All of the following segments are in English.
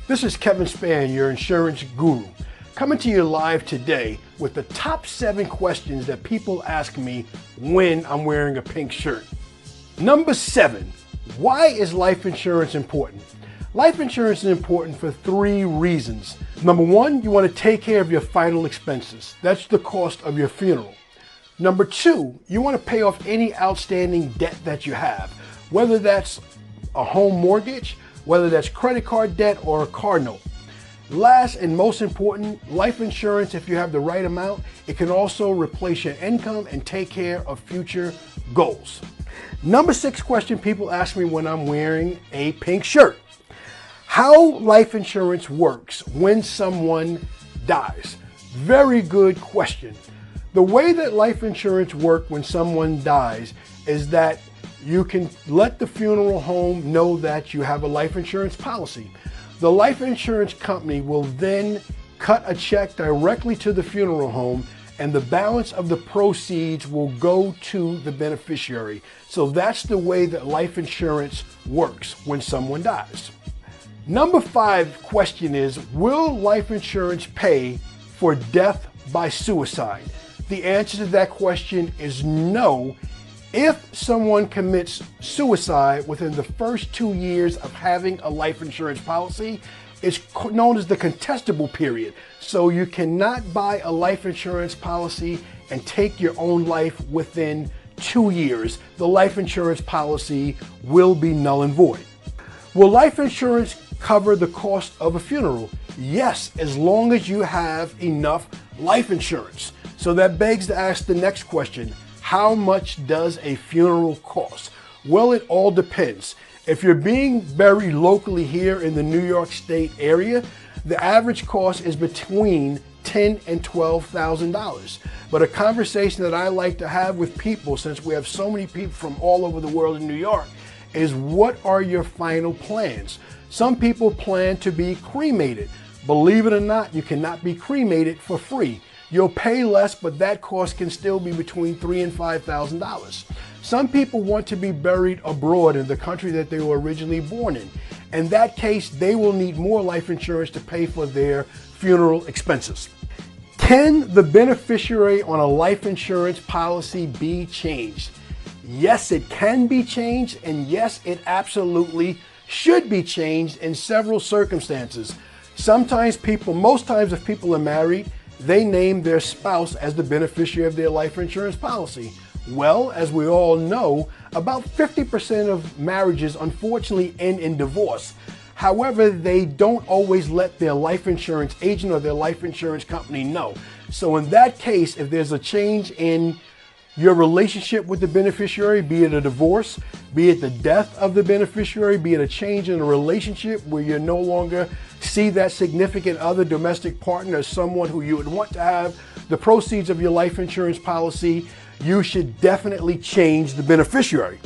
This is Kevin Spann, your insurance guru, coming to you live today with the top 7 questions that people ask me when I'm wearing a pink shirt. Number 7, why is life insurance important? Life insurance is important for 3 reasons. Number 1, you want to take care of your final expenses. That's the cost of your funeral. Number 2, you want to pay off any outstanding debt that you have, whether that's a home mortgage, whether that's credit card debt or a car note. Last and most important, life insurance, if you have the right amount, it can also replace your income and take care of future goals. Number 6 question people ask me when I'm wearing a pink shirt. How life insurance works when someone dies. Very good question. The way that life insurance works when someone dies is that you can let the funeral home know that you have a life insurance policy. The life insurance company will then cut a check directly to the funeral home, and the balance of the proceeds will go to the beneficiary. So that's the way that life insurance works when someone dies. Number 5 question is, will life insurance pay for death by suicide? The answer to that question is no. If someone commits suicide within the first 2 years of having a life insurance policy, it's known as the contestable period. So you cannot buy a life insurance policy and take your own life within 2 years. The life insurance policy will be null and void. Will life insurance cover the cost of a funeral? Yes, as long as you have enough life insurance. So that begs to ask the next question. How much does a funeral cost? Well, it all depends. If you're being buried locally here in the New York State area, the average cost is between $10,000 and $12,000. But a conversation that I like to have with people, since we have so many people from all over the world in New York, is what are your final plans? Some people plan to be cremated. Believe it or not, you cannot be cremated for free. You'll pay less, but that cost can still be between $3,000 and $5,000. Some people want to be buried abroad in the country that they were originally born in. In that case, they will need more life insurance to pay for their funeral expenses. Can the beneficiary on a life insurance policy be changed? Yes, it can be changed, and yes, it absolutely should be changed in several circumstances. Most times if people are married, they name their spouse as the beneficiary of their life insurance policy. Well, as we all know, about 50% of marriages unfortunately end in divorce. However, they don't always let their life insurance agent or their life insurance company know. So in that case, if there's a change in your relationship with the beneficiary, be it a divorce, be it the death of the beneficiary, be it a change in a relationship where you no longer see that significant other, domestic partner as someone who you would want to have the proceeds of your life insurance policy, you should definitely change the beneficiary.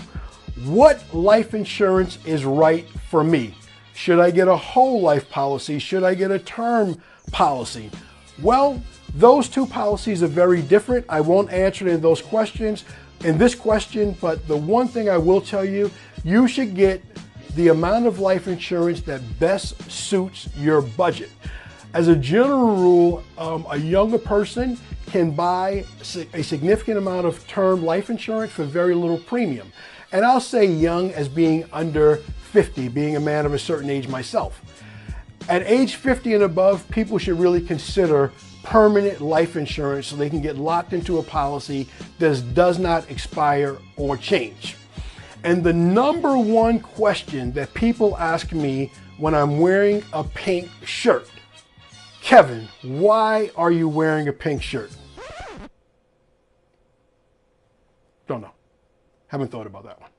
What life insurance is right for me? Should I get a whole life policy? Should I get a term policy? Well, those 2 policies are very different. I won't answer in those questions in this question, but the one thing I will tell you, you should get the amount of life insurance that best suits your budget. As a general rule, a younger person can buy a significant amount of term life insurance for very little premium. And I'll say young as being under 50, being a man of a certain age myself. At age 50 and above, people should really consider permanent life insurance so they can get locked into a policy that does not expire or change. And the number 1 question that people ask me when I'm wearing a pink shirt, Kevin, why are you wearing a pink shirt? Don't know. Haven't thought about that one.